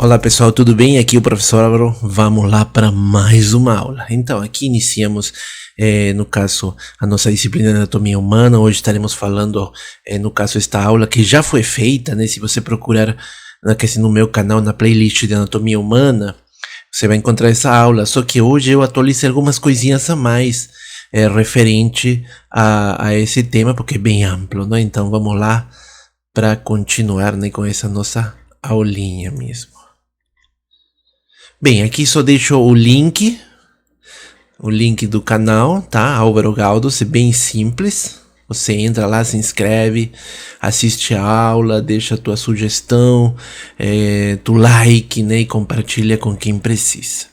Olá pessoal, tudo bem? Aqui é o professor Álvaro. Vamos lá para mais uma aula. Então, aqui iniciamos, no caso, a nossa disciplina de anatomia humana. Hoje estaremos falando, no caso, esta aula que já foi feita, né? Se você procurar no meu canal, na playlist de anatomia humana, você vai encontrar essa aula. Só que hoje eu atualizei algumas coisinhas a mais, referente a esse tema, porque é bem amplo, né? Então, vamos lá para continuar, né, com essa nossa aulinha mesmo. Bem, aqui só deixo o link do canal, tá? Álvaro Gaudos, é bem simples. Você entra lá, se inscreve, assiste a aula, deixa a tua sugestão, tu like, né? E compartilha com quem precisa.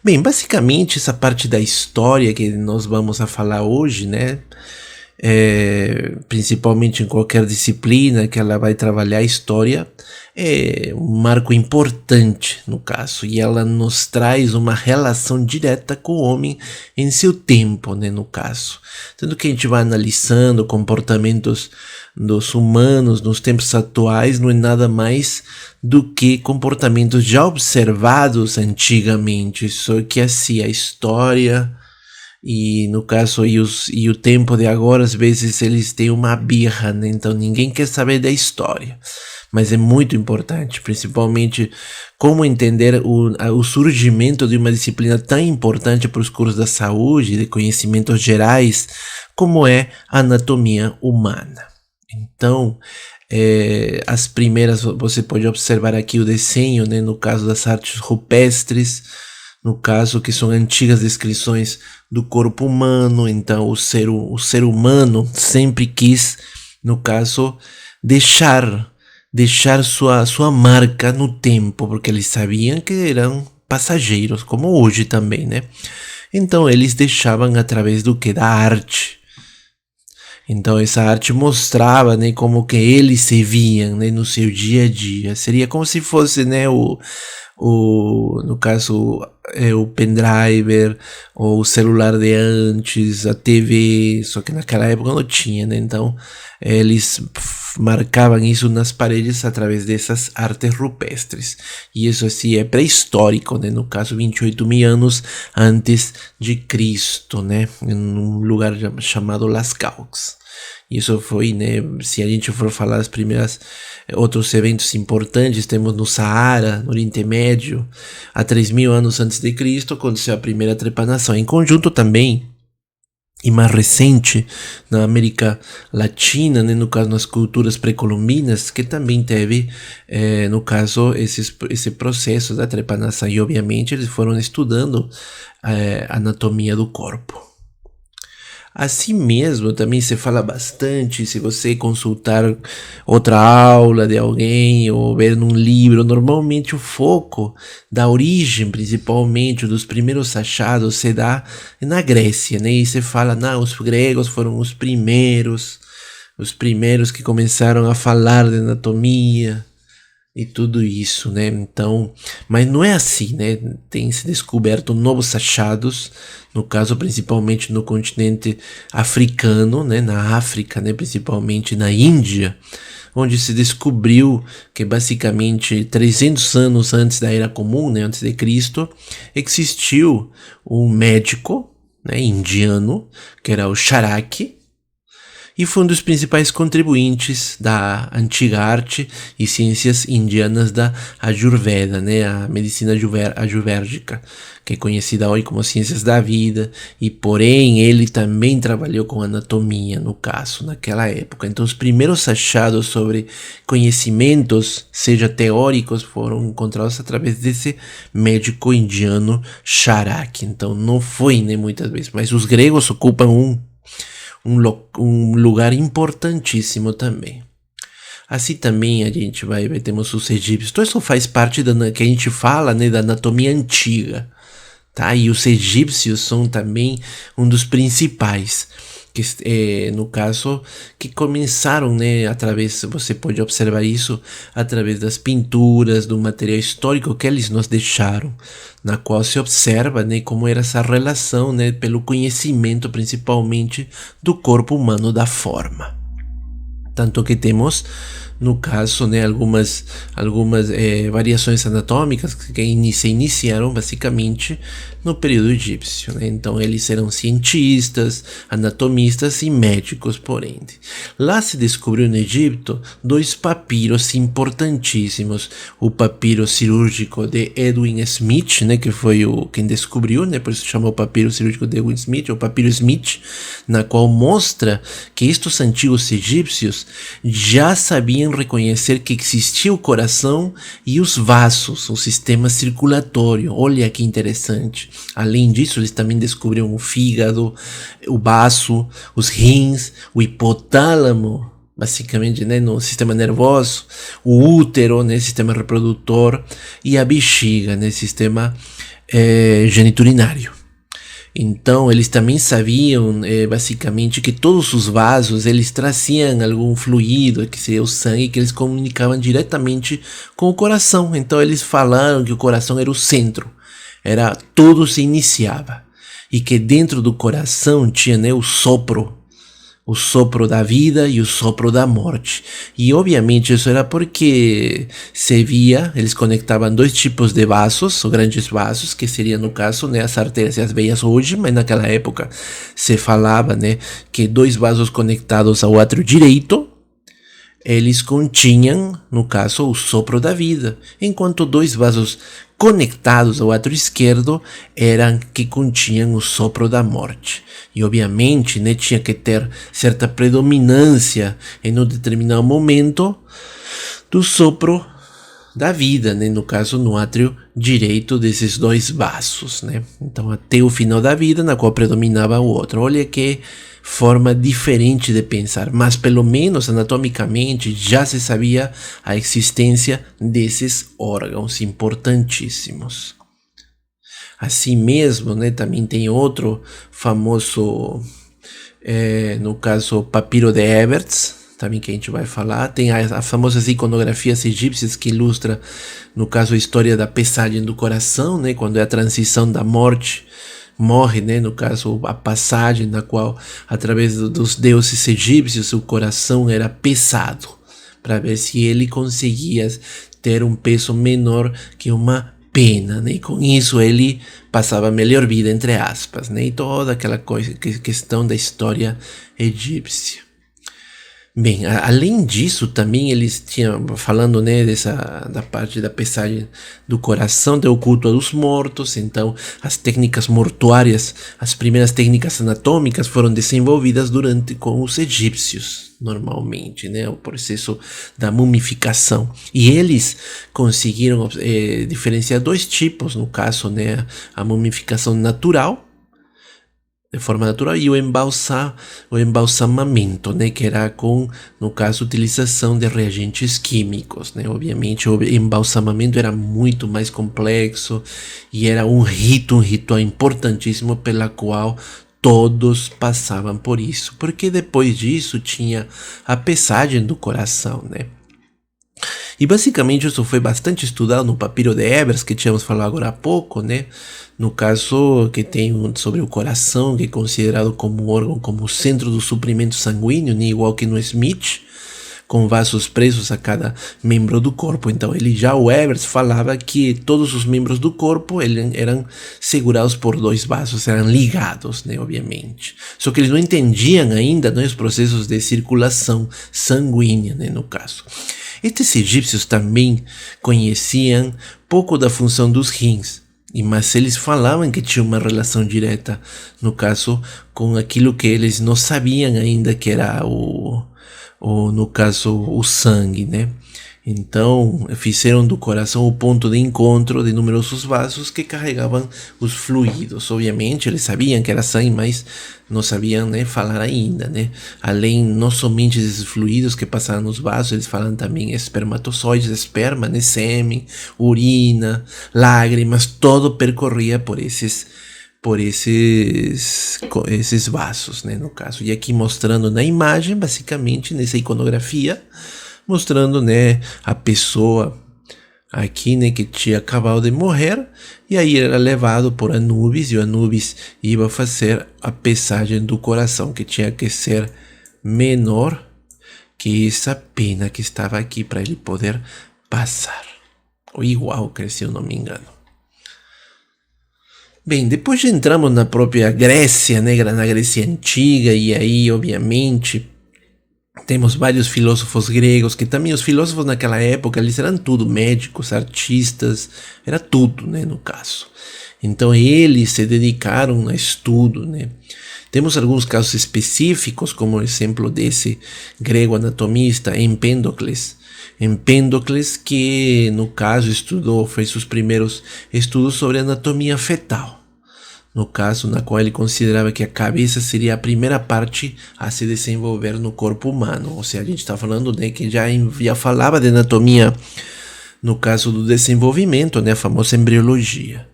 Bem, basicamente essa parte da história que nós vamos a falar hoje, né? Principalmente em qualquer disciplina que ela vai trabalhar a história, é um marco importante no caso, e ela nos traz uma relação direta com o homem em seu tempo, né, no caso. Tanto que a gente vai analisando comportamentos dos humanos nos tempos atuais, não é nada mais do que comportamentos já observados antigamente, só que assim, a história e no caso e o tempo de agora, às vezes eles têm uma birra, né? Então ninguém quer saber da história, mas é muito importante, principalmente como entender o surgimento de uma disciplina tão importante para os cursos da saúde, de conhecimentos gerais, como é a anatomia humana. Então, as primeiras, você pode observar aqui o desenho, né? No caso das artes rupestres, no caso que são antigas descrições do corpo humano. Então o ser humano sempre quis, no caso, deixar sua marca no tempo, porque eles sabiam que eram passageiros, como hoje também, né? Então eles deixavam através do que? Da arte. Então essa arte mostrava, né, como que eles se viam, né, no seu dia a dia. Seria como se fosse, né, no caso, o pendrive, ou o celular de antes, a TV, só que naquela época não tinha, né? Então eles marcavam isso nas paredes através dessas artes rupestres, e isso assim é pré-histórico, né? No caso 28 mil anos antes de Cristo, né? Em um lugar chamado Las Caux. Isso foi, né, se a gente for falar as primeiras, outros eventos importantes, temos no Saara, no Oriente Médio, há 3.000 anos antes de Cristo, aconteceu a primeira trepanação. Em conjunto também, e mais recente, na América Latina, né, no caso nas culturas pré-colombinas, que também teve, no caso, esse processo da trepanação, e obviamente eles foram estudando a anatomia do corpo. Assim mesmo, também se fala bastante, se você consultar outra aula de alguém ou ver num livro, normalmente o foco da origem, principalmente dos primeiros achados, se dá na Grécia, né? E se fala, não, os gregos foram os primeiros que começaram a falar de anatomia e tudo isso, né? Então, mas não é assim, né? Tem se descoberto novos achados, no caso principalmente no continente africano, né? Na África, né? Principalmente na Índia, onde se descobriu que basicamente 300 anos antes da Era Comum, né? Antes de Cristo, existiu um médico, né? Indiano, que era o Charaki, e foi um dos principais contribuintes da antiga arte e ciências indianas da Ayurveda, né, a medicina ayurvédica, que é conhecida hoje como ciências da vida, e porém ele também trabalhou com anatomia, no caso, naquela época. Então os primeiros achados sobre conhecimentos, seja teóricos, foram encontrados através desse médico indiano Charaki. Então não foi, né, muitas vezes, mas os gregos ocupam um lugar importantíssimo também. Assim também a gente temos os egípcios. Então isso faz parte da que a gente fala, né, da anatomia antiga, tá? E os egípcios são também um dos principais, que no caso que começaram, né, através, você pode observar isso através das pinturas, do material histórico que eles nos deixaram, na qual se observa, né, como era essa relação, né, pelo conhecimento principalmente do corpo humano, da forma. Tanto que temos, no caso, né, algumas variações anatômicas que se iniciaram basicamente no período egípcio, né? Então eles eram cientistas, anatomistas e médicos, porém. Lá se descobriu no Egito dois papiros importantíssimos. O papiro cirúrgico de Edwin Smith, né, que foi quem descobriu, né, por isso chamou o papiro cirúrgico de Edwin Smith, o papiro Smith, na qual mostra que estes antigos egípcios já sabiam reconhecer que existia o coração e os vasos, o sistema circulatório. Olha que interessante. Além disso, eles também descobriram o fígado, o baço, os rins, o hipotálamo, basicamente, né, no sistema nervoso, o útero, né, sistema reprodutor, e a bexiga, né, sistema geniturinário. Então eles também sabiam basicamente que todos os vasos eles traziam algum fluido, que seria o sangue, que eles comunicavam diretamente com o coração. Então eles falaram que o coração era o centro, tudo se iniciava, e que dentro do coração tinha, né, o sopro da vida e o sopro da morte. E obviamente isso era porque se via, eles conectavam dois tipos de vasos, ou grandes vasos, que seriam no caso, né, as artérias e as veias hoje, mas naquela época se falava, né, que dois vasos conectados ao átrio direito, eles continham, no caso, o sopro da vida, enquanto dois vasos conectados ao átrio esquerdo eram que continham o sopro da morte. E obviamente, né, tinha que ter certa predominância em um determinado momento do sopro da vida, né, no caso no átrio direito desses dois vasos, né? Então até o final da vida, na qual predominava o outro. Olha que forma diferente de pensar, mas pelo menos anatomicamente já se sabia a existência desses órgãos importantíssimos. Assim mesmo, né, também tem outro famoso, no caso, papiro de Ebers, também que a gente vai falar. Tem as famosas iconografias egípcias que ilustra, no caso, a história da pesagem do coração, né, quando é a transição da morte, morre, né, no caso, a passagem na qual, através dos deuses egípcios, o coração era pesado, para ver se ele conseguia ter um peso menor que uma pena, né? E com isso ele passava a melhor vida, entre aspas, né? E toda aquela questão da história egípcia. Bem, além disso, também eles tinham, falando, né, da parte da pesagem do coração, do culto aos mortos. Então as técnicas mortuárias, as primeiras técnicas anatômicas foram desenvolvidas com os egípcios, normalmente, né, o processo da mumificação. E eles conseguiram diferenciar dois tipos, no caso, né, a mumificação natural, de forma natural, e o embalsamamento, né, que era com, no caso, utilização de reagentes químicos, né. Obviamente o embalsamamento era muito mais complexo e era um ritual importantíssimo pela qual todos passavam por isso, porque depois disso tinha a pesagem do coração, né. E basicamente isso foi bastante estudado no papiro de Ebers, que tínhamos falado agora há pouco, né? No caso que tem sobre o coração, que é considerado como um órgão, como o centro do suprimento sanguíneo, né? Igual que no Smith, com vasos presos a cada membro do corpo. Então o Ebers falava que todos os membros do corpo eram segurados por dois vasos, eram ligados, né, obviamente. Só que eles não entendiam ainda, né, os processos de circulação sanguínea, né, no caso. Estes egípcios também conheciam pouco da função dos rins, mas eles falavam que tinha uma relação direta, no caso, com aquilo que eles não sabiam ainda, que era no caso, o sangue, né? Então, fizeram do coração o ponto de encontro de numerosos vasos que carregavam os fluidos. Obviamente, eles sabiam que era sangue, mas não sabiam, né, falar ainda, né? Além, não somente desses fluidos que passavam nos vasos, eles falam também espermatozoides, esperma, né, sêmen, urina, lágrimas, todo percorria por esses vasos, né, no caso. E aqui mostrando na imagem, basicamente, nessa iconografia, mostrando, né, a pessoa aqui, né, que tinha acabado de morrer, e aí era levado por Anubis, e o Anubis ia fazer a pesagem do coração, que tinha que ser menor que essa pena que estava aqui para ele poder passar. Ou igual, se eu não me engano. Bem, depois entramos na própria Grécia, né, na Grécia Antiga, e aí, obviamente, temos vários filósofos gregos, que também os filósofos naquela época, eles eram tudo médicos, artistas, era tudo, né, no caso. Então eles se dedicaram a estudo, né. Temos alguns casos específicos, como o exemplo desse grego anatomista Empédocles. Empédocles, que no caso fez os primeiros estudos sobre anatomia fetal. No caso, na qual ele considerava que a cabeça seria a primeira parte a se desenvolver no corpo humano. Ou seja, a gente está falando, né, que já falava de anatomia no caso do desenvolvimento, né, a famosa embriologia.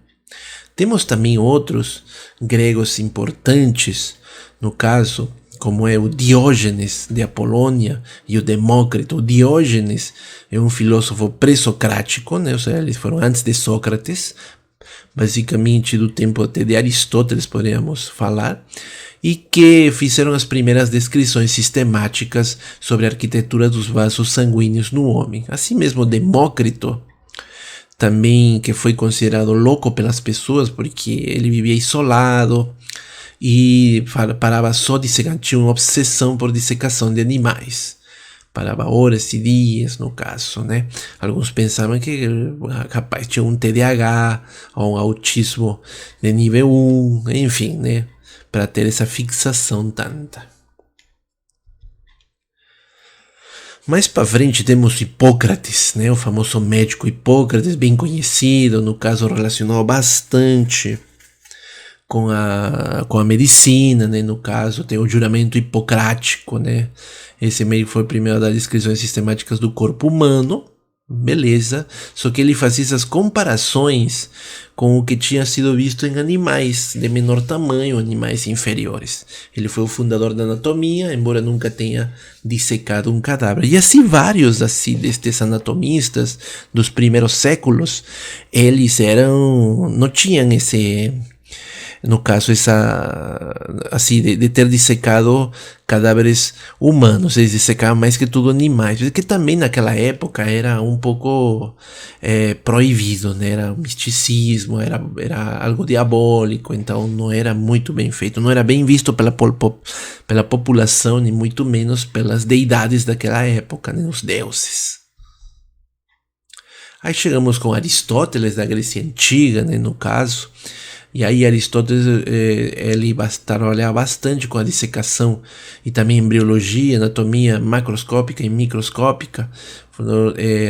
Temos também outros gregos importantes, no caso, como é o Diógenes de Apolônia e o Demócrito. O Diógenes é um filósofo pré-socrático, né? Ou seja, eles foram antes de Sócrates, basicamente do tempo até de Aristóteles, poderíamos falar, e que fizeram as primeiras descrições sistemáticas sobre a arquitetura dos vasos sanguíneos no homem. Assim mesmo, Demócrito, também, que foi considerado louco pelas pessoas porque ele vivia isolado e parava só de dissecar, tinha uma obsessão por dissecação de animais. Parava horas e dias, no caso, né? Alguns pensavam que rapaz tinha um TDAH ou um autismo de nível 1, enfim, né? Para ter essa fixação tanta. Mais para frente temos Hipócrates, né? O famoso médico Hipócrates, bem conhecido, no caso relacionou bastante com a medicina, né? No caso tem o juramento hipocrático, né? Esse médico foi o primeiro a dar descrições sistemáticas do corpo humano, beleza, só que ele fazia essas comparações com o que tinha sido visto em animais de menor tamanho, animais inferiores. Ele foi o fundador da anatomia, embora nunca tenha dissecado um cadáver. E assim vários destes anatomistas dos primeiros séculos, eles não tinham esse, no caso, de ter dissecado cadáveres humanos. Eles dissecavam mais que tudo animais, que também naquela época era um pouco proibido, né? Era um misticismo, era algo diabólico, então não era muito bem feito, não era bem visto pela população, nem muito menos pelas deidades daquela época, né? Os deuses. Aí chegamos com Aristóteles, da Grécia Antiga, né, no caso. E aí Aristóteles ele trabalhava bastante com a dissecação e também embriologia, anatomia macroscópica e microscópica,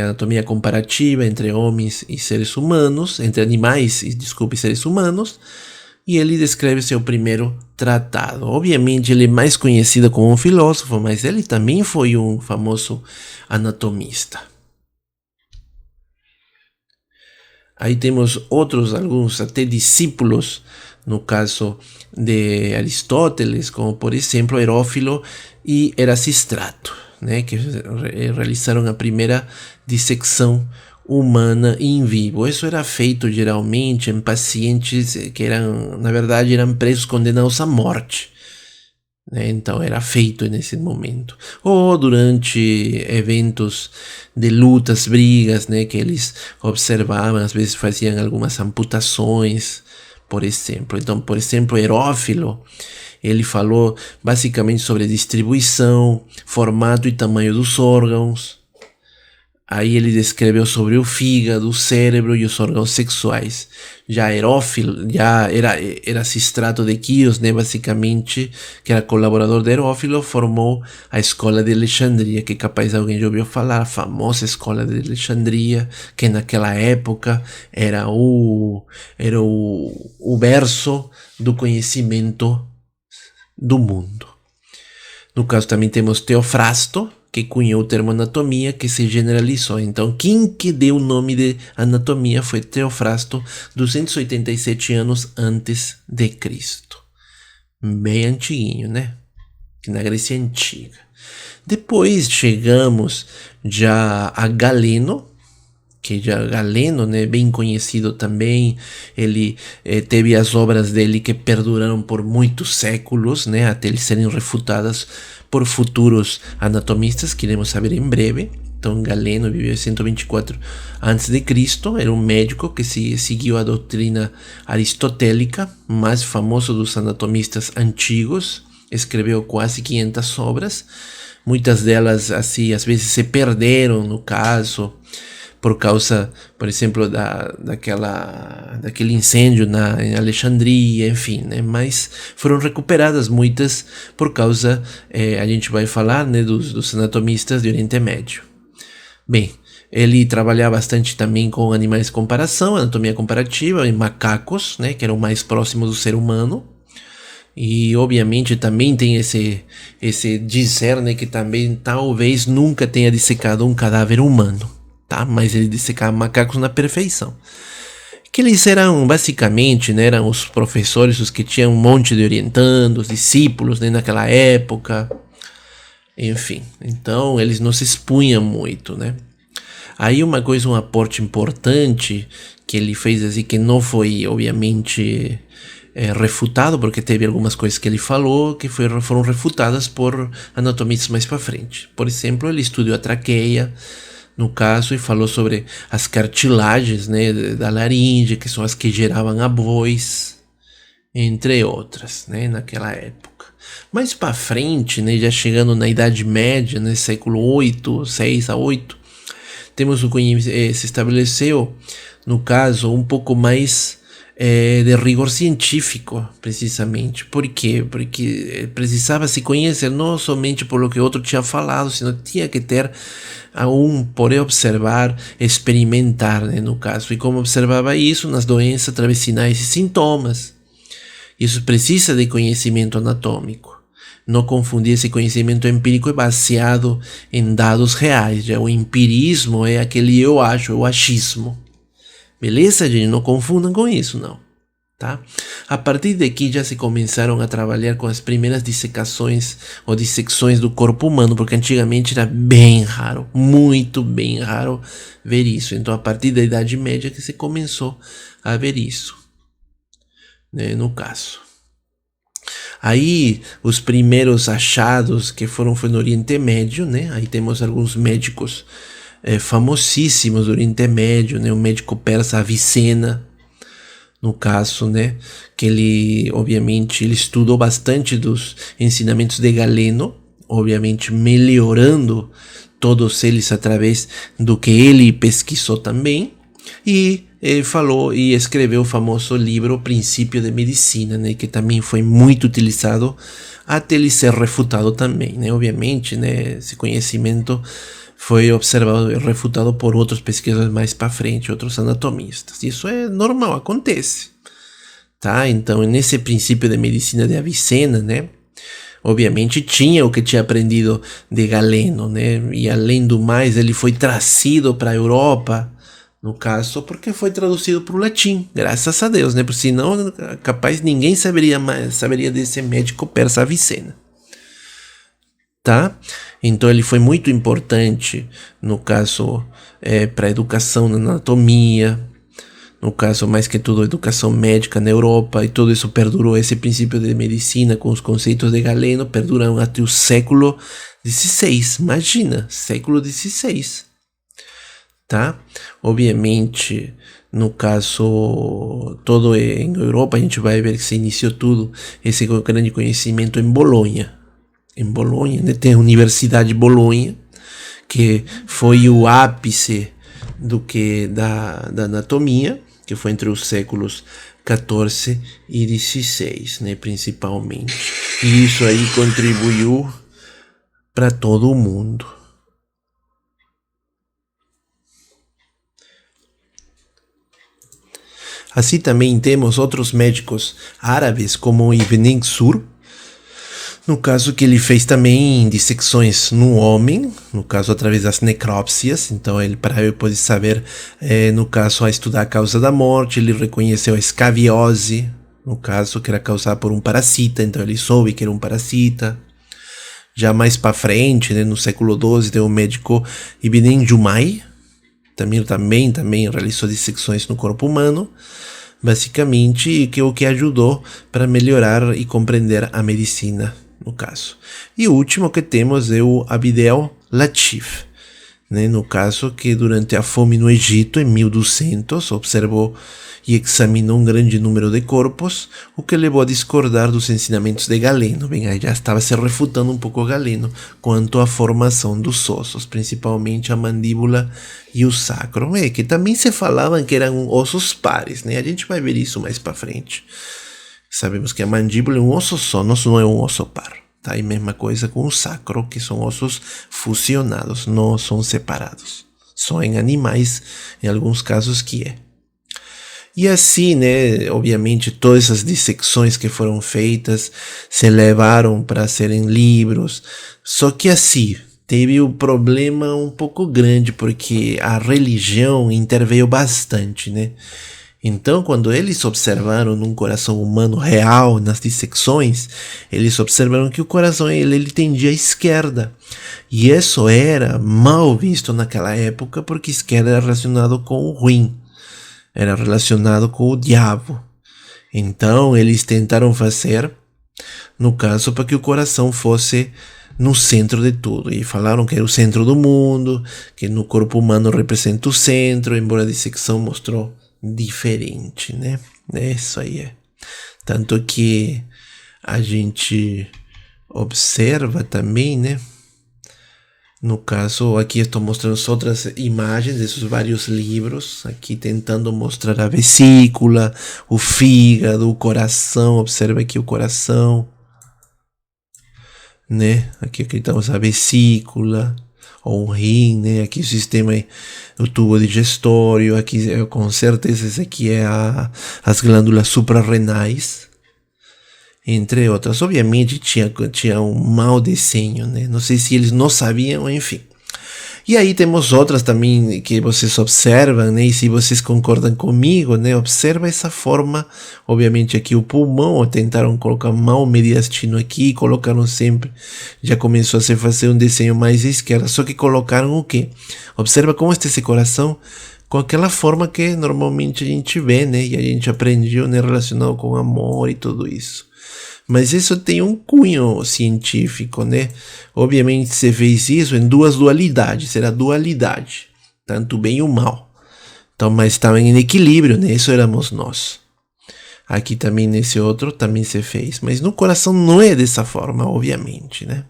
anatomia comparativa entre homens e seres humanos, entre animais e seres humanos, e ele descreve seu primeiro tratado. Obviamente ele é mais conhecido como um filósofo, mas ele também foi um famoso anatomista. Aí temos alguns até discípulos, no caso de Aristóteles, como por exemplo Herófilo e Erasístrato, né, que realizaram a primeira dissecção humana em vivo. Isso era feito geralmente em pacientes que na verdade, eram presos condenados à morte. Então era feito nesse momento, ou durante eventos de lutas, brigas, né, que eles observavam, às vezes faziam algumas amputações, por exemplo. Então, por exemplo, Herófilo, ele falou basicamente sobre distribuição, formato e tamanho dos órgãos. Aí ele descreveu sobre o fígado, o cérebro e os órgãos sexuais. Já Herófilo, já Erasístrato de Quios, né, basicamente, que era colaborador de Herófilo, formou a Escola de Alexandria, que capaz alguém já ouviu falar, a famosa Escola de Alexandria, que naquela época era o berço do conhecimento do mundo. No caso também temos Teofrasto, que cunhou o termo anatomia, que se generalizou. Então, quem que deu o nome de anatomia foi Teofrasto, 287 anos antes de Cristo. Bem antiguinho, né? Que na Grécia Antiga. Depois chegamos já a Galeno, que já Galeno, né, bem conhecido também. Ele teve as obras dele que perduraram por muitos séculos, né, até eles serem refutadas por futuros anatomistas, que iremos saber em breve. Então Galeno viveu em 124 a.C., era um médico que seguiu a doutrina aristotélica, mais famoso dos anatomistas antigos, escreveu quase 500 obras, muitas delas assim, às vezes se perderam no caso, por causa, por exemplo, daquele incêndio em Alexandria, enfim, né? Mas foram recuperadas muitas por causa, a gente vai falar, né, dos anatomistas do Oriente Médio. Bem, ele trabalhava bastante também com animais de comparação, anatomia comparativa, em macacos, né, que eram mais próximos do ser humano. E obviamente também tem esse dizer, né, que também talvez nunca tenha dissecado um cadáver humano, tá? Mas ele dissecava macacos na perfeição. Que eles eram basicamente, né, eram os professores, os que tinham um monte de orientandos, discípulos, né, naquela época. Enfim, então eles não se expunham muito, né? Aí um aporte importante que ele fez assim, que não foi obviamente refutado, porque teve algumas coisas que ele falou que foram refutadas por anatomistas mais para frente. Por exemplo, ele estudou a traqueia, no caso, e falou sobre as cartilagens, né, da laringe, que são as que geravam a voz, entre outras, né, naquela época. Mais para frente, né, já chegando na Idade Média, né, século 8, 6 a 8, temos se estabeleceu, no caso, um pouco mais de rigor científico, precisamente. Por quê? Porque precisava se conhecer não somente por lo que outro tinha falado, sino tinha que ter poder observar, experimentar, né, no caso. E como observava isso nas doenças travecinais e sintomas. Isso precisa de conhecimento anatômico. Não confundir esse conhecimento empírico baseado em dados reais. Já o empirismo é aquele eu acho, o achismo. Beleza, gente? Não confundam com isso, não. Tá? A partir daqui já se começaram a trabalhar com as primeiras dissecações ou dissecções do corpo humano, porque antigamente era bem raro, muito bem raro ver isso. Então, a partir da Idade Média que se começou a ver isso, né, no caso. Aí, os primeiros achados que foi no Oriente Médio, né? Aí temos alguns médicos famosíssimos do Oriente Médio, né? O médico persa Avicena, no caso, né? Que ele, obviamente, ele estudou bastante dos ensinamentos de Galeno, obviamente melhorando todos eles através do que ele pesquisou também, e falou e escreveu o famoso livro Princípio de Medicina, né, que também foi muito utilizado até ele ser refutado também, né? Obviamente, né, esse conhecimento foi observado e refutado por outros pesquisadores mais para frente, outros anatomistas. Isso é normal, acontece, tá? Então, nesse Princípio de Medicina de Avicena, né, obviamente tinha o que tinha aprendido de Galeno, né? E além do mais, ele foi trazido para a Europa, no caso, porque foi traduzido para o latim, graças a Deus, né? Porque senão, capaz, ninguém saberia desse médico persa Avicena, tá? Então ele foi muito importante, no caso, para a educação na anatomia, no caso, mais que tudo, educação médica na Europa, e tudo isso perdurou, esse princípio de medicina com os conceitos de Galeno, perduram até o século XVI, imagina, século XVI. Tá? Obviamente, no caso, todo em Europa, a gente vai ver que se iniciou tudo, esse grande conhecimento em Bolonha. Em Bolonha, né? Tem a Universidade de Bolonha, que foi o ápice da anatomia, que foi entre os séculos XIV e XVI, né? Principalmente. E isso aí contribuiu para todo o mundo. Assim também temos outros médicos árabes, como Ibn Sur, no caso que ele fez também dissecções no homem, no caso através das necrópsias. Então ele, para ele poder saber, no caso, a estudar a causa da morte, ele reconheceu a escabiose, no caso que era causada por um parasita, então ele soube que era um parasita. Já mais para frente, né, no século XII, tem o médico Ibn Jumay, também realizou dissecções no corpo humano, basicamente, que é o que ajudou para melhorar e compreender a medicina no caso. E o último que temos é o Abdel Latif, né, no caso que durante a fome no Egito, em 1200, observou e examinou um grande número de corpos, o que levou a discordar dos ensinamentos de Galeno. Bem, aí já estava se refutando um pouco Galeno quanto à formação dos ossos, principalmente a mandíbula e o sacro, que também se falavam que eram ossos pares, né? A gente vai ver isso mais para frente. Sabemos que a mandíbula é um osso só, não é um osso par. Tá? E mesma coisa com o sacro, que são ossos fusionados, não são separados. Só em animais, em alguns casos que é. E assim, né, obviamente todas essas dissecções que foram feitas se levaram para serem livros, só que assim, teve um problema um pouco grande, porque a religião interveio bastante, né? Então, quando eles observaram um coração humano real nas dissecções, eles observaram que o coração ele tendia à esquerda. E isso era mal visto naquela época, porque esquerda era relacionado com o ruim, era relacionado com o diabo. Então, eles tentaram fazer, no caso, para que o coração fosse no centro de tudo. E falaram que era o centro do mundo, que no corpo humano representa o centro, embora a dissecção mostrou diferente, né? Isso aí é. Tanto que a gente observa também, né? No caso, aqui estou mostrando outras imagens desses vários livros, aqui tentando mostrar a vesícula, o fígado, o coração. Observa aqui o coração, né? Aqui estamos a vesícula, ou um rim, né? Aqui o sistema, o tubo digestório, aqui com certeza esse aqui é as glândulas suprarrenais, entre outras. Obviamente tinha um mau desenho, né? Não sei se eles não sabiam, enfim. E aí temos outras também que vocês observam, né? E se vocês concordam comigo, né? Observa essa forma, obviamente aqui o pulmão, tentaram colocar mal mediastino aqui, colocaram sempre, já começou a se fazer um desenho mais à esquerda, só que colocaram o quê? Observa como está esse coração, com aquela forma que normalmente a gente vê, né? E a gente aprendeu, né? Relacionado com amor e tudo isso. Mas isso tem um cunho científico, né? Obviamente você fez isso em duas dualidades, era dualidade, tanto o bem e o mal. Então, mas estavam em equilíbrio, né? Isso éramos nós. Aqui também nesse outro também se fez, mas no coração não é dessa forma, obviamente, né?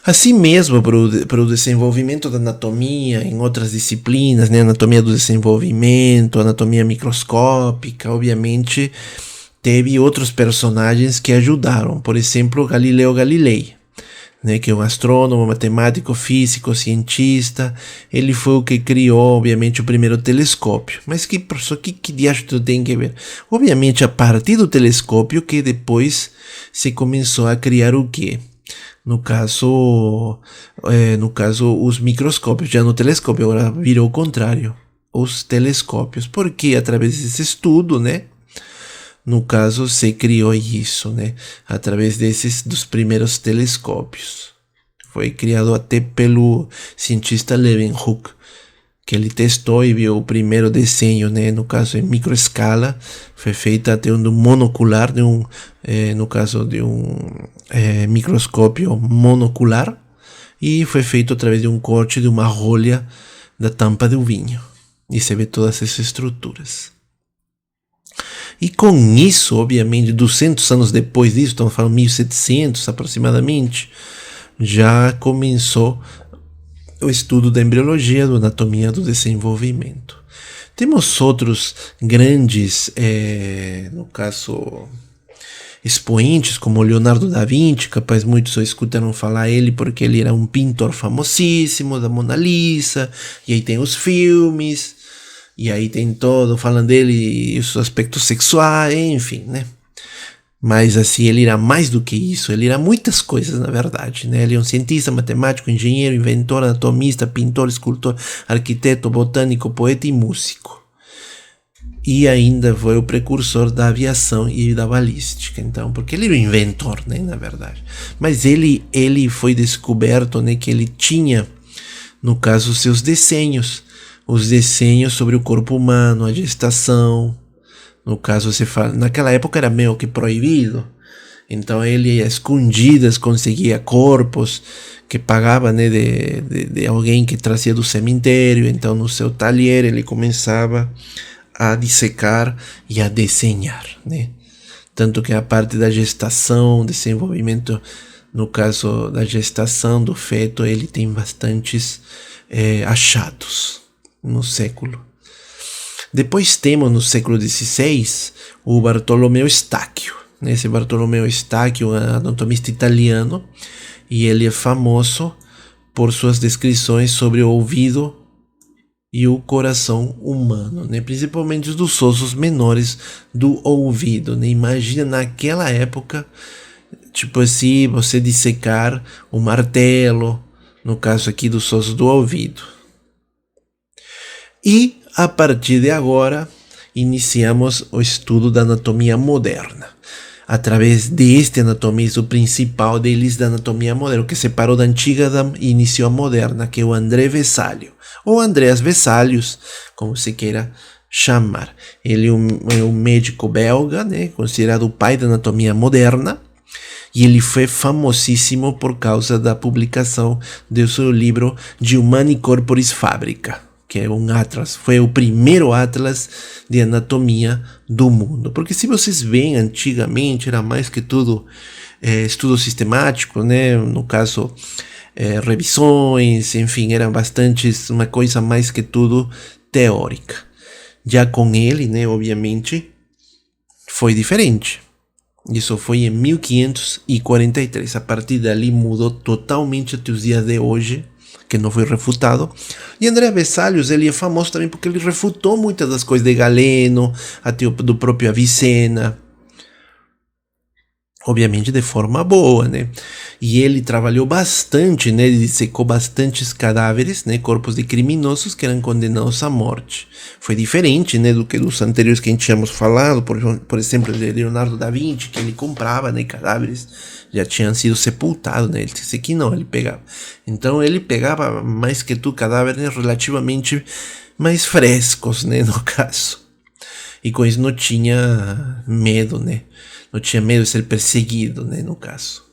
Assim mesmo, para o desenvolvimento da anatomia em outras disciplinas, né? Anatomia do desenvolvimento, anatomia microscópica, obviamente teve outros personagens que ajudaram. Por exemplo, Galileu Galilei, né, que é um astrônomo, matemático, físico, cientista. Ele foi o que criou, obviamente, o primeiro telescópio. Mas professor, que diacho tem que ver? Obviamente, a partir do telescópio que depois se começou a criar o quê? No caso, os microscópios. Já no telescópio agora virou o contrário, os telescópios. Porque através desse estudo, né? No caso, se criou isso, né? Através dos primeiros telescópios. Foi criado até pelo cientista Leeuwenhoek, que ele testou e viu o primeiro desenho, né? No caso, em microescala. Foi feito até um monocular, no caso de um microscópio monocular. E foi feito através de um corte de uma rolha da tampa do vinho. E se vê todas essas estruturas. E com isso, obviamente, 200 anos depois disso, estamos falando 1700 aproximadamente, já começou o estudo da embriologia, da anatomia do desenvolvimento. Temos outros grandes, no caso, expoentes, como Leonardo da Vinci. Capaz muitos só escutaram falar ele porque ele era um pintor famosíssimo da Mona Lisa, e aí tem os filmes. E aí tem todo, falando dele e os aspectos sexuais, enfim, né? Mas assim, ele era mais do que isso, ele era muitas coisas, na verdade, né? Ele é um cientista, matemático, engenheiro, inventor, anatomista, pintor, escultor, arquiteto, botânico, poeta e músico. E ainda foi o precursor da aviação e da balística, então, porque ele era o inventor, né, na verdade. Mas ele foi descoberto, né, que ele tinha, no caso, seus desenhos, os desenhos sobre o corpo humano, a gestação. No caso, naquela época era meio que proibido. Então ele, a escondidas, conseguia corpos que pagava, né, de alguém que trazia do cemitério. Então no seu talher ele começava a dissecar e a desenhar, né? Tanto que a parte da gestação, desenvolvimento, no caso da gestação do feto, ele tem bastantes achados no século. Depois temos no século XVI o Bartolomeu Stacchio. Esse Bartolomeu Stacchio é um anatomista italiano e ele é famoso por suas descrições sobre o ouvido e o coração humano, né? Principalmente os dos ossos menores do ouvido, né? Imagina naquela época, tipo assim, você dissecar o martelo, no caso aqui dos ossos do ouvido. E a partir de agora iniciamos o estudo da anatomia moderna. Através deste anatomista, o principal deles da anatomia moderna, o que separou da antiga e iniciou a moderna, que é o André Vesálio, ou Andreas Vesalius, como se queira chamar. Ele é um médico belga, né, considerado o pai da anatomia moderna, e ele foi famosíssimo por causa da publicação do seu livro De Humani Corporis Fabrica, que é um atlas, foi o primeiro atlas de anatomia do mundo. Porque se vocês veem, antigamente era mais que tudo estudo sistemático, né? No caso, revisões, enfim, era bastante uma coisa mais que tudo teórica. Já com ele, né, obviamente, foi diferente. Isso foi em 1543. A partir dali mudou totalmente até os dias de hoje, que não foi refutado. E André Vesalius, ele é famoso também porque ele refutou muitas das coisas de Galeno, até do próprio Avicena, obviamente de forma boa, né? E ele trabalhou bastante, né? Ele dissecou bastantes cadáveres, né? Corpos de criminosos que eram condenados à morte. Foi diferente, né? Do que dos anteriores que a gente tínhamos falado, por exemplo, de Leonardo da Vinci, que ele comprava, né? Cadáveres já tinham sido sepultados, né? Ele disse que não, ele pegava. Então ele pegava mais que tu cadáveres relativamente mais frescos, né? No caso. E com isso não tinha medo, né? Não tinha medo de ser perseguido, né? No caso.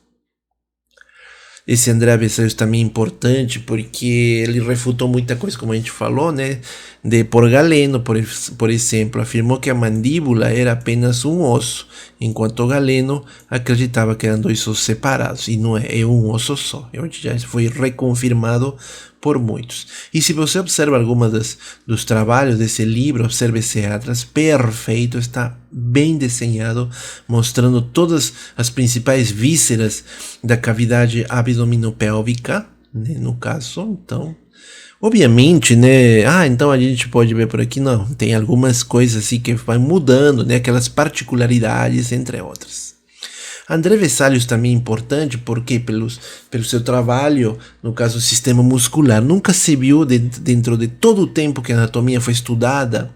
Esse André Vesalius também é importante porque ele refutou muita coisa, como a gente falou, né? Por Galeno, por exemplo, afirmou que a mandíbula era apenas um osso, enquanto Galeno acreditava que eram dois ossos separados, e não é um osso só. Hoje já foi reconfirmado por muitos. E se você observa algumas dos trabalhos desse livro, observe esse atlas perfeito, está bem desenhado, mostrando todas as principais vísceras da cavidade abdominopélvica, né, no caso. Então, obviamente, né, então a gente pode ver por aqui, não, tem algumas coisas assim que vai mudando, né, aquelas particularidades, entre outras. André Vesalius também é importante porque pelo seu trabalho, no caso do sistema muscular, nunca se viu dentro de todo o tempo que a anatomia foi estudada,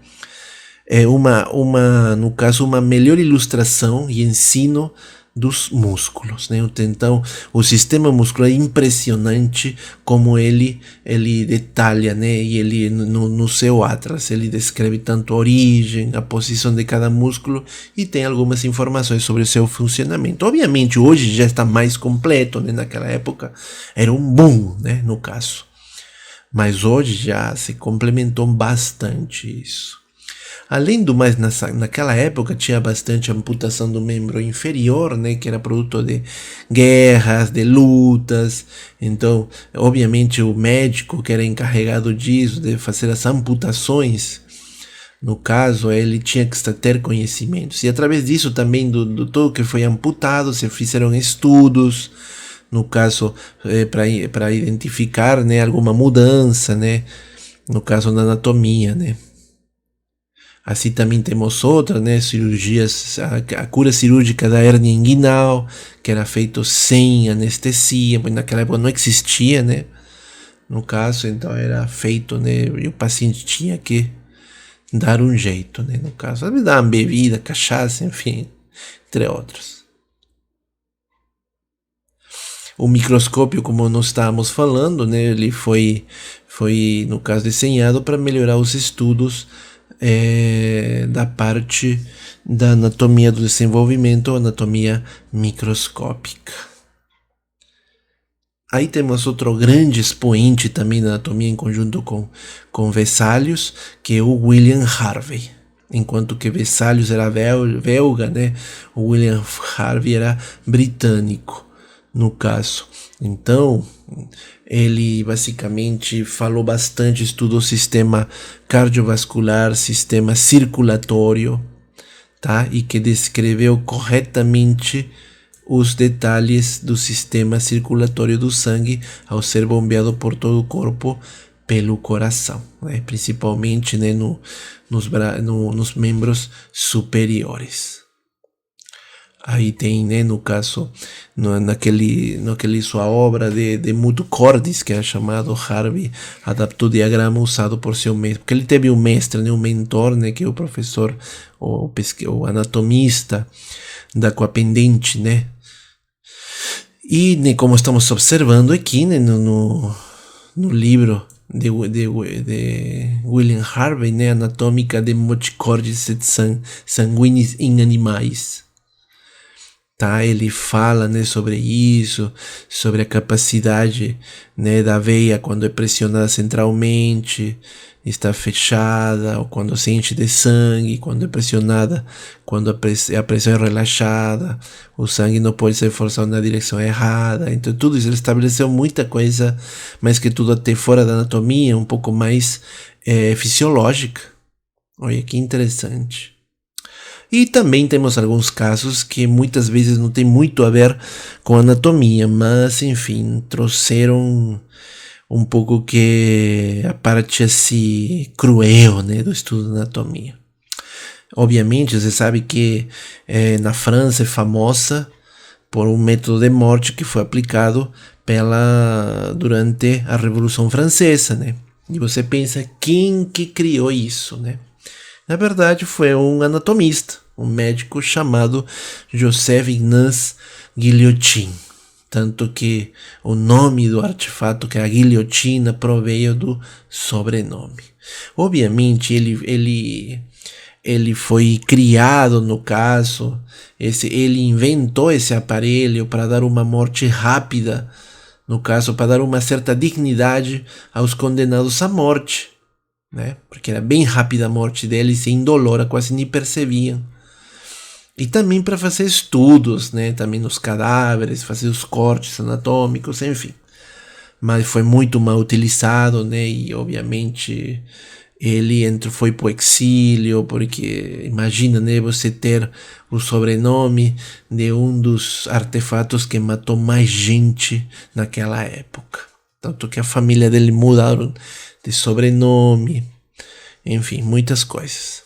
no caso, uma melhor ilustração e ensino dos músculos, né? Então, o sistema muscular é impressionante como ele detalha, né? E ele no seu atlas ele descreve tanto a origem, a posição de cada músculo e tem algumas informações sobre o seu funcionamento. Obviamente, hoje já está mais completo, né? Naquela época era um boom, né? No caso, mas hoje já se complementou bastante isso. Além do mais, naquela época tinha bastante amputação do membro inferior, né, que era produto de guerras, de lutas. Então, obviamente, o médico que era encarregado disso, de fazer as amputações, no caso, ele tinha que ter conhecimentos. E através disso também, do todo que foi amputado, se fizeram estudos, no caso, para identificar, né, alguma mudança, né, no caso da anatomia, né. Assim também temos outras, né, cirurgias, a cura cirúrgica da hérnia inguinal, que era feito sem anestesia, pois naquela época não existia, né, no caso, então era feito, né, e o paciente tinha que dar um jeito, né, no caso, dar uma bebida, cachaça, enfim, entre outros. O microscópio, como nós estávamos falando, né, ele foi no caso desenhado para melhorar os estudos da parte da anatomia do desenvolvimento, anatomia microscópica. Aí temos outro grande expoente também da anatomia em conjunto com Vesalius, que é o William Harvey. Enquanto que Vesalius era belga, né? O William Harvey era britânico, no caso. Então, ele basicamente falou bastante, estudou sistema cardiovascular, sistema circulatório, tá? E que descreveu corretamente os detalhes do sistema circulatório do sangue ao ser bombeado por todo o corpo pelo coração, né? Principalmente, né, nos membros superiores. Aí tem, né, no caso, naquele sua obra de Mutu Cordis, que é chamado, Harvey adaptou o diagrama usado por seu mestre, porque ele teve um mestre, né, um mentor, né, que é o professor, o anatomista da coapendente, né. E, né, como estamos observando aqui, né, no livro de William Harvey, né, Anatômica de Moticordis et Sanguinis in Animais, tá? Ele fala, né, sobre isso, sobre a capacidade, né, da veia quando é pressionada centralmente, está fechada, ou quando se enche de sangue, quando é pressionada, quando a pressão é relaxada, o sangue não pode ser forçado na direção errada. Então tudo isso, ele estabeleceu muita coisa, mas que tudo até fora da anatomia, um pouco mais fisiológica. Olha que interessante. E também temos alguns casos que muitas vezes não tem muito a ver com anatomia, mas enfim, trouxeram um pouco que a parte assim cruel, né, do estudo de anatomia. Obviamente, você sabe que na França é famosa por um método de morte que foi aplicado durante a Revolução Francesa, né? E você pensa, quem que criou isso, né? Na verdade, foi um anatomista, um médico chamado Joseph Ignace Guillotin. Tanto que o nome do artefato, que é a guilhotina, proveio do sobrenome. Obviamente, ele foi criado, no caso, ele inventou esse aparelho para dar uma morte rápida, no caso, para dar uma certa dignidade aos condenados à morte, né? Porque era bem rápida a morte deles, sem indolora, quase nem percebiam. E também para fazer estudos, né? Também nos cadáveres, fazer os cortes anatômicos, enfim. Mas foi muito mal utilizado, né? E obviamente ele foi pro exílio, porque imagina, né? Você ter o sobrenome de um dos artefatos que matou mais gente naquela época. Tanto que a família dele mudaram de sobrenome, enfim, muitas coisas.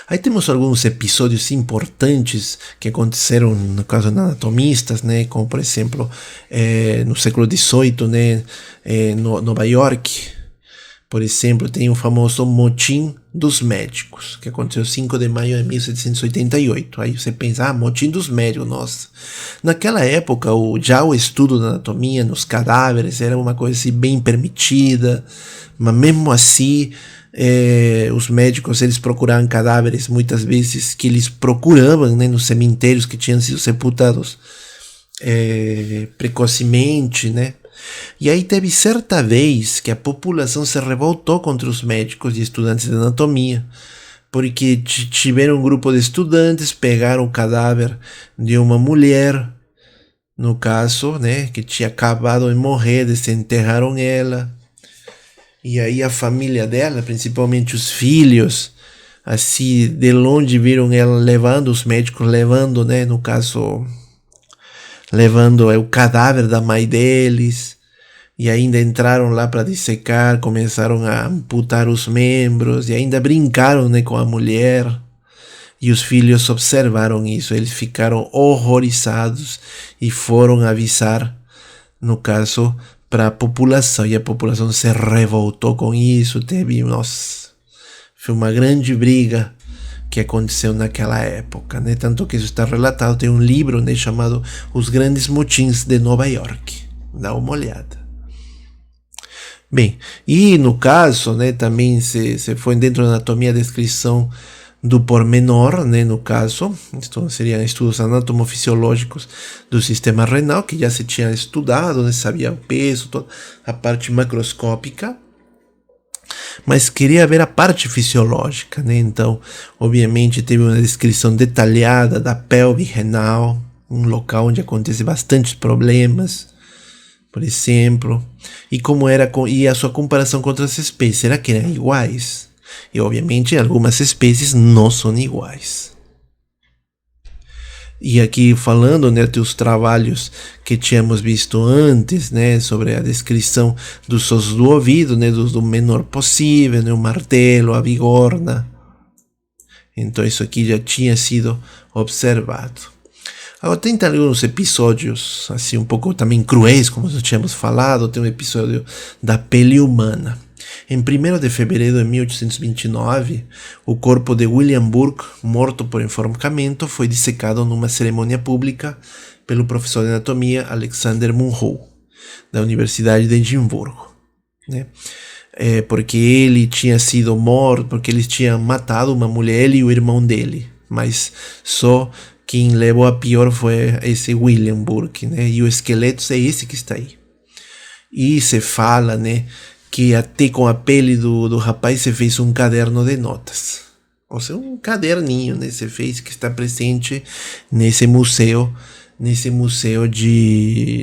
Aí temos alguns episódios importantes que aconteceram no caso de anatomistas, né? Como por exemplo no século XVIII, né? Nova York, por exemplo, tem o famoso motim dos médicos, que aconteceu 5 de maio de 1788. Aí você pensa, motim dos médicos, nossa. Naquela época, já o estudo da anatomia nos cadáveres era uma coisa assim, bem permitida, mas mesmo assim os médicos, eles procuravam cadáveres muitas vezes que eles procuravam, né, nos cemitérios que tinham sido sepultados precocemente, né? E aí teve certa vez que a população se revoltou contra os médicos e estudantes de anatomia, porque tiveram um grupo de estudantes, pegaram o cadáver de uma mulher, no caso, né, que tinha acabado de morrer, desenterraram ela. E aí a família dela, principalmente os filhos, assim, de longe viram ela levando, os médicos levando, né, no caso, levando o cadáver da mãe deles, e ainda entraram lá para dissecar, começaram a amputar os membros, e ainda brincaram, né, com a mulher, e os filhos observaram isso, eles ficaram horrorizados e foram avisar, no caso, para a população, e a população se revoltou com isso, foi uma grande briga que aconteceu naquela época, né? Tanto que isso está relatado, tem um livro, né, chamado Os Grandes Motins de Nova York, dá uma olhada. Bem, e no caso, né, também se foi dentro da anatomia a descrição do pormenor, né, no caso, então seriam estudos anatomofisiológicos do sistema renal, que já se tinha estudado, né, sabia o peso, toda a parte macroscópica, mas queria ver a parte fisiológica, né, então, obviamente, teve uma descrição detalhada da pelve renal, um local onde acontece bastantes problemas, por exemplo, e como era e a sua comparação com outras espécies, será que eram iguais? E obviamente algumas espécies não são iguais. E aqui falando, né, dos trabalhos que tínhamos visto antes, né, sobre a descrição dos ossos do ouvido, né, do menor possível, né, o martelo, a bigorna. Então isso aqui já tinha sido observado. Agora tem alguns episódios assim um pouco também cruéis, como nós tínhamos falado. Tem um episódio da pele humana. Em 1º de fevereiro de 1829, o corpo de William Burke, morto por enforcamento, foi dissecado numa cerimônia pública pelo professor de anatomia Alexander Monroe, da Universidade de Edimburgo, né? Porque ele tinha sido morto, porque eles tinham matado uma mulher, ele e o irmão dele, mas só quem levou a pior foi esse William Burke, né? E o esqueleto é esse que está aí. E se fala, né, que até com a pele do rapaz se fez um caderno de notas. Ou seja, um caderninho, né, se fez, que está presente nesse museu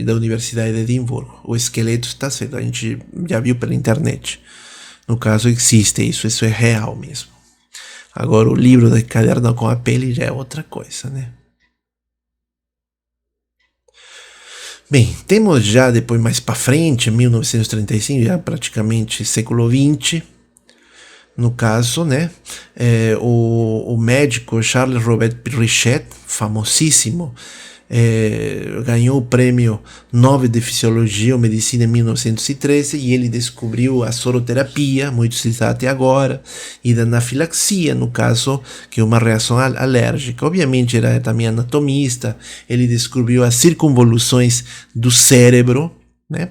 da Universidade de Edimburgo. O esqueleto está certo, a gente já viu pela internet. No caso existe isso é real mesmo. Agora o livro de caderno com a pele já é outra coisa, né? Bem, temos já depois mais para frente, 1935, já praticamente século XX, no caso, né? O médico Charles Robert Richet, famosíssimo, ganhou o prêmio Nobel de Fisiologia ou Medicina em 1913 e ele descobriu a soroterapia, muito citada até agora, e da anafilaxia, no caso, que é uma reação alérgica. Obviamente era também anatomista, ele descobriu as circunvoluções do cérebro, né?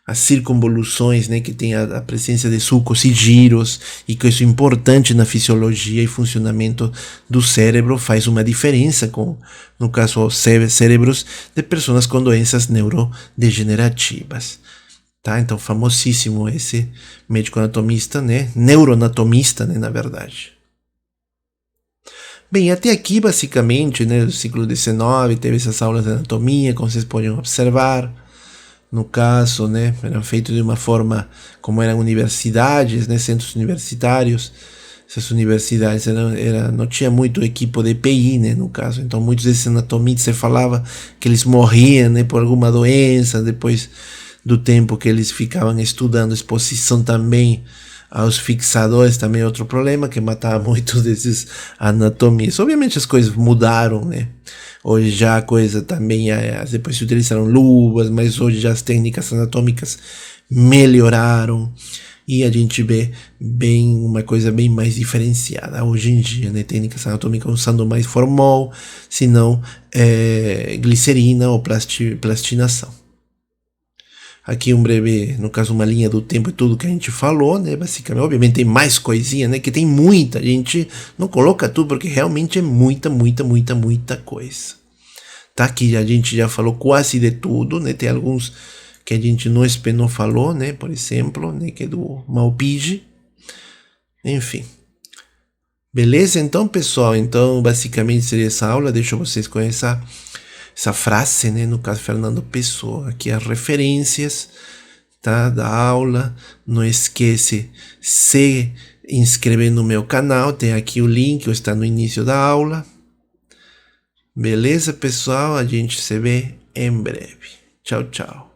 As circunvoluções, né, que tem a presença de sulcos e giros, e que isso é importante na fisiologia e funcionamento do cérebro, faz uma diferença com, no caso, os cérebros de pessoas com doenças neurodegenerativas. Tá? Então, famosíssimo esse médico anatomista, né, neuroanatomista, né, na verdade. Bem, até aqui, basicamente, né, do século XIX, teve essas aulas de anatomia, como vocês podem observar. No caso, né, eram feitos de uma forma como eram universidades, né, centros universitários. Essas universidades não tinha muito equipo de EPI, né, no caso. Então, muitos desses anatomistas se falava que eles morriam, né, por alguma doença, depois do tempo que eles ficavam estudando. Exposição também aos fixadores, também outro problema, que matava muitos desses anatomistas. Obviamente as coisas mudaram, né? Hoje já a coisa também, depois se utilizaram luvas, mas hoje já as técnicas anatômicas melhoraram e a gente vê bem uma coisa bem mais diferenciada hoje em dia, né? Técnicas anatômicas usando mais formol, se não glicerina ou plastinação. Aqui um breve, no caso uma linha do tempo e tudo que a gente falou, né, basicamente, obviamente tem mais coisinha, né, que tem muita, a gente não coloca tudo porque realmente é muita coisa. Tá, aqui a gente já falou quase de tudo, né, tem alguns que a gente não falou, né, por exemplo, né, que é do Malpighi, enfim. Beleza? Então, pessoal, então basicamente seria essa aula, deixa vocês com essa frase, né, no caso Fernando Pessoa, aqui as referências, tá, da aula. Não esquece se inscrever no meu canal, tem aqui o link, está no início da aula. Beleza, pessoal? A gente se vê em breve. Tchau, tchau.